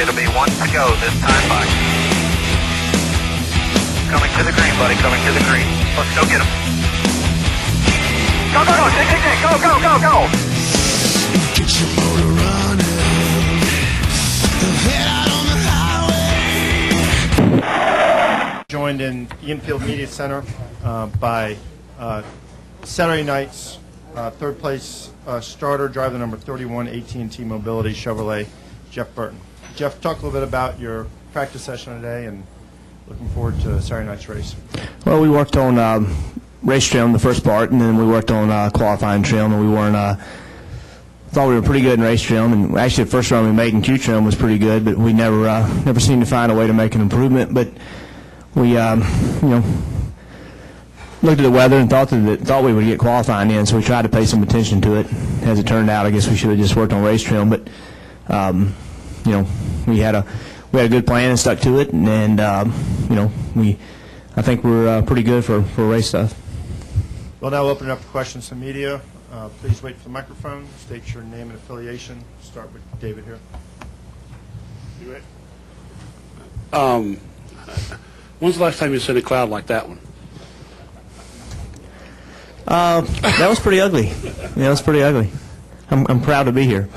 It'll be 1 to go this time by. Coming to the green, buddy. Coming to the green. Let's go get him. Go, go, go. Dig, dig, dig. Go, go, go, go. Get your motor running. Head out on the highway. Joined in Infield Media Center by Saturday night's third place starter, driver number 31, AT&T Mobility Chevrolet, Jeff Burton. Jeff, talk a little bit about your practice session today and looking forward to Saturday night's race. Well, we worked on race trim the first part, and then we worked on qualifying trim, and we weren't. Thought we were pretty good in race trim, and actually the first run we made in Q trim was pretty good, but we never seemed to find a way to make an improvement. But we, looked at the weather and thought we would get qualifying in, so we tried to pay some attention to it. As it turned out, I guess we should have just worked on race trim, but we had a good plan and stuck to it, and I think we're pretty good for race stuff. We'll now open it up to questions from media. Please wait for the microphone. State your name and affiliation. Start with David here. You ready? When's the last time you seen a cloud like that one? That was pretty ugly. Yeah, that was pretty ugly. I'm proud to be here.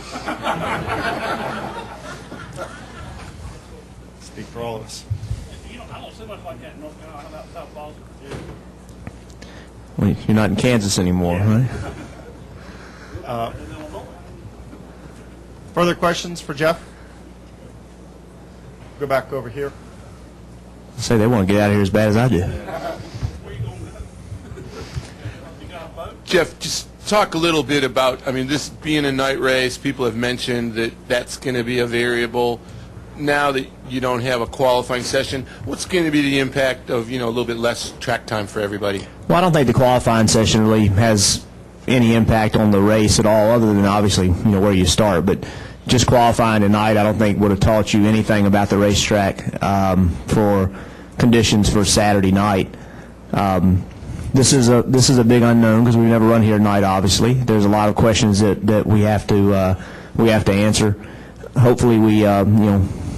Speak for all of us. I don't see much like that in North Carolina. How about South Boston, Virginia? Well, you're not in Kansas anymore, right? Further questions for Jeff? Go back over here. Say they want to get out of here as bad as I do. Jeff, just talk a little bit about, this being a night race, people have mentioned that that's going to be a variable. Now that you don't have a qualifying session, what's going to be the impact of, a little bit less track time for everybody? Well, I don't think the qualifying session really has any impact on the race at all, other than obviously, where you start. But just qualifying tonight, I don't think would have taught you anything about the racetrack for conditions for Saturday night. This is a big unknown because we've never run here tonight. Obviously, there's a lot of questions that we have to answer. Hopefully,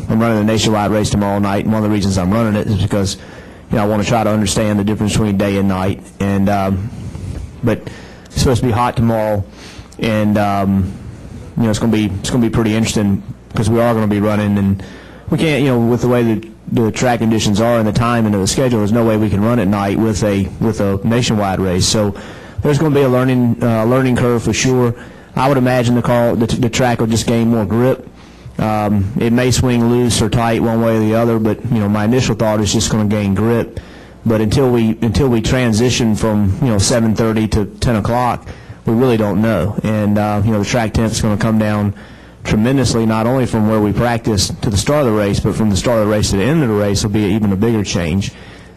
I'm running a nationwide race tomorrow night, and one of the reasons I'm running it is because I want to try to understand the difference between day and night. And but it's supposed to be hot tomorrow, and it's going to be pretty interesting because we are going to be running, and we can't with the way the track conditions are and the time and the schedule, there's no way we can run at night with a nationwide race. So there's going to be a learning curve for sure. I would imagine the track will just gain more grip. It may swing loose or tight one way or the other, but my initial thought is just going to gain grip. But until we transition from 7:30 to 10 o'clock, we really don't know. And the track temp is going to come down tremendously, not only from where we practice to the start of the race, but from the start of the race to the end of the race will be even a bigger change.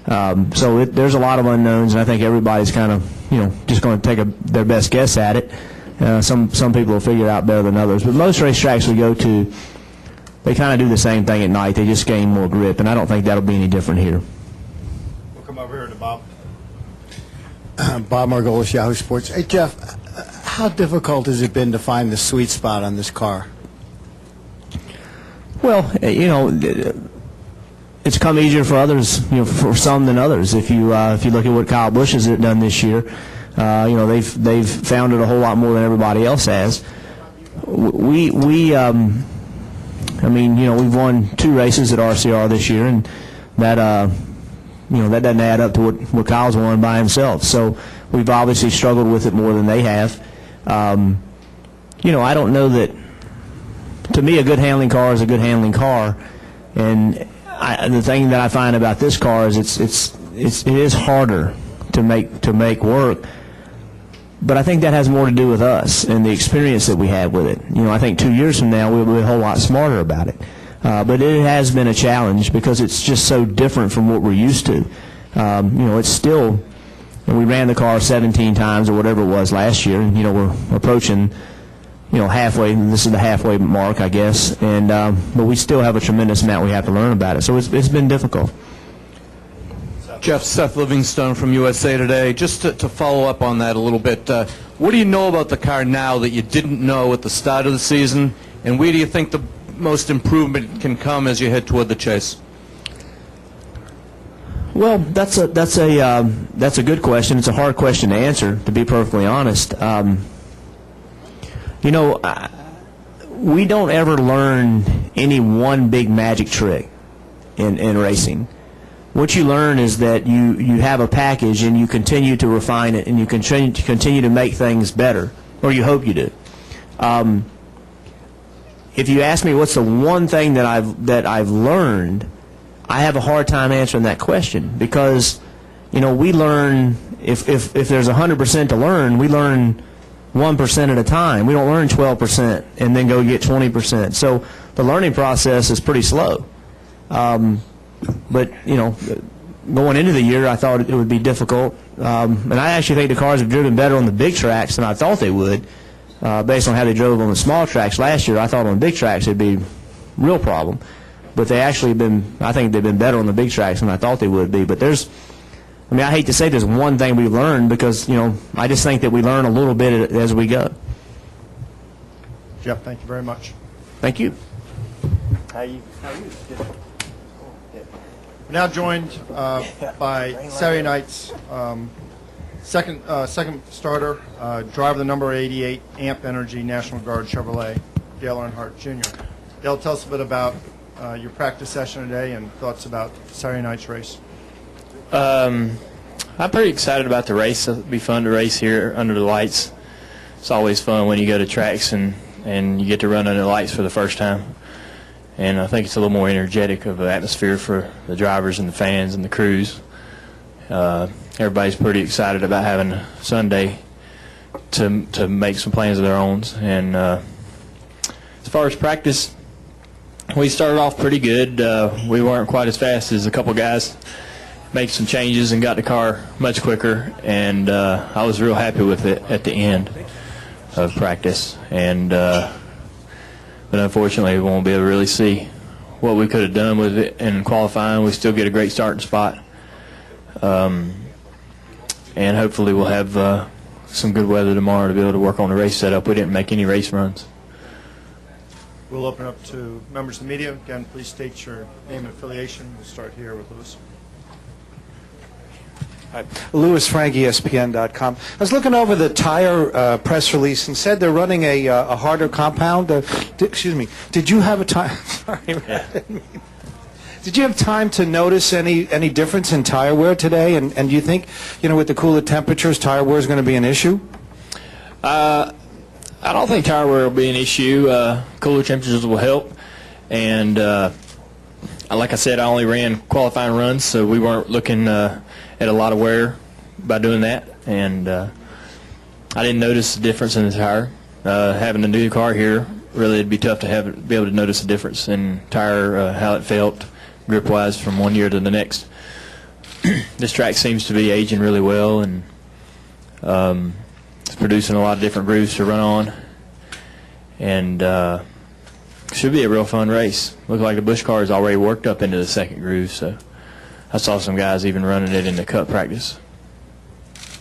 So there's a lot of unknowns, and I think everybody's kind of just going to take their best guess at it. Some people will figure it out better than others, but most racetracks we go to, they kind of do the same thing at night. They just gain more grip, and I don't think that'll be any different here. We'll come over here to Bob. Bob Margolis, Yahoo Sports. Hey, Jeff, how difficult has it been to find the sweet spot on this car? Well, it's come easier for others, for some than others. If you look at what Kyle Busch has done this year, they've found it a whole lot more than everybody else has. We've won 2 races at RCR this year, and that that doesn't add up to what Kyle's won by himself. So we've obviously struggled with it more than they have. I don't know that. To me, a good handling car is a good handling car, and the thing that I find about this car is it is harder to make work. But I think that has more to do with us and the experience that we have with it. I think 2 years from now we'll be a whole lot smarter about it. But it has been a challenge because it's just so different from what we're used to. It's still, we ran the car 17 times or whatever it was last year, and we're approaching, halfway. This is the halfway mark, I guess. And but we still have a tremendous amount we have to learn about it. So it's been difficult. Jeff, Seth Livingstone from USA Today. Just to follow up on that a little bit, what do you know about the car now that you didn't know at the start of the season, and where do you think most improvement can come as you head toward the chase? Well, that's a good question. It's a hard question to answer, to be perfectly honest. You know, we don't ever learn any one big magic trick in racing. What you learn is that you have a package and you continue to refine it and you continue to make things better, or you hope you do. If you ask me what's the one thing that I've learned, I have a hard time answering that question, because, you know, we learn, if there's 100% to learn, we learn 1% at a time. We don't learn 12% and then go get 20%. So the learning process is pretty slow. But, you know, going into the year, I thought it would be difficult. And I actually think the cars have driven better on the big tracks than I thought they would, based on how they drove on the small tracks last year. I thought on the big tracks it'd be a real problem. But they actually I think they've been better on the big tracks than I thought they would be. But I hate to say there's one thing we've learned, because, you know, I just think that we learn a little bit as we go. Jeff, thank you very much. Thank you. We're now joined by Saturday night's second starter, driver the number 88 Amp Energy National Guard Chevrolet, Dale Earnhardt Junior. Dale, tell us a bit about your practice session today and thoughts about Saturday night's race. I'm pretty excited about the race. It'll be fun to race here under the lights. It's always fun when you go to tracks and you get to run under the lights for the first time. And I think it's a little more energetic of an atmosphere for the drivers and the fans and the crews. Everybody's pretty excited about having a Sunday to make some plans of their own. And as far as practice, we started off pretty good. We weren't quite as fast as a couple guys. Made some changes and got the car much quicker, and I was real happy with it at the end of practice. And but unfortunately, we won't be able to really see what we could have done with it in qualifying. We still get a great starting spot, and hopefully we'll have some good weather tomorrow to be able to work on the race setup. We didn't make any race runs. We'll open up to members of the media. Again, please state your name and affiliation. We'll start here with Lewis. Louis Frank, ESPN.com. I was looking over the tire press release and said they're running a harder compound. Excuse me. Did you have a time? Sorry, did you have time to notice any difference in tire wear today? And do you think, you know, with the cooler temperatures, tire wear is going to be an issue? I don't think tire wear will be an issue. Cooler temperatures will help. And like I said, I only ran qualifying runs, so we weren't looking at a lot of wear by doing that, and I didn't notice the difference in the tire. Having a new car here, really it'd be tough to be able to notice a difference in tire, how it felt grip-wise from one year to the next. This track seems to be aging really well, and it's producing a lot of different grooves to run on, and should be a real fun race. Looks like the Busch car is already worked up into the second groove, so I saw some guys even running it in the cup practice.